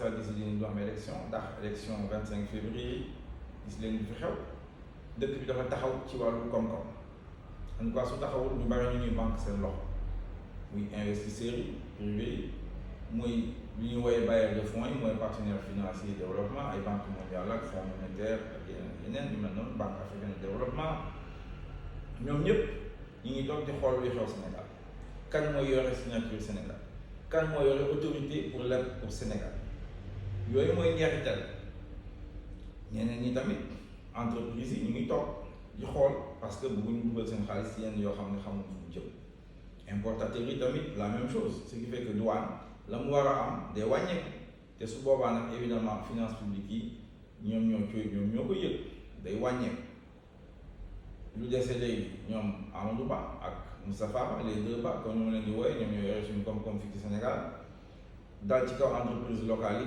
sax décidé ni du am élection ndax élection 25 février gis leen fi xew dëkk bi dafa taxaw ci wàllu koom-koom en tout cas su taxawul ñu bari ñu ñuy banque seen loxo muy investisseurs yi privés yi muy li ñuy woowee bailleurs de fonds yi mooy partenaire financier de développement ay banque mondiale ak Fonds monétaire ak yeneen yu mel noonu banque africaine de développement ñoom ñëpp ñu ngi toog di xool luy xew Sénégal kan mooy yore signature Sénégal kan mooy yore autorité pour l'aide pour Sénégal yooyu mooy njeexital ñeneen ñi tamit entreprise yi ñu ngi toog di xool parce que bëgguñu dugal seen xaalis ci yenn yoo xam ne xamuñu fu mu jëm importateurs yi tamit la même chose ce qui fait que douane la mu war a am day wàññeeku te su boobaa nag évidemment finance publique yi ñoom ñoo ko yëg day wàññeeku lu dese léegi ñoom Amadou Ba ak Moustapha Ba les deux Ba comme ñu leen di wooye ñoom ñoo yore suñu koom-koom fii ci Sénégal dal ci kaw entreprise locale yi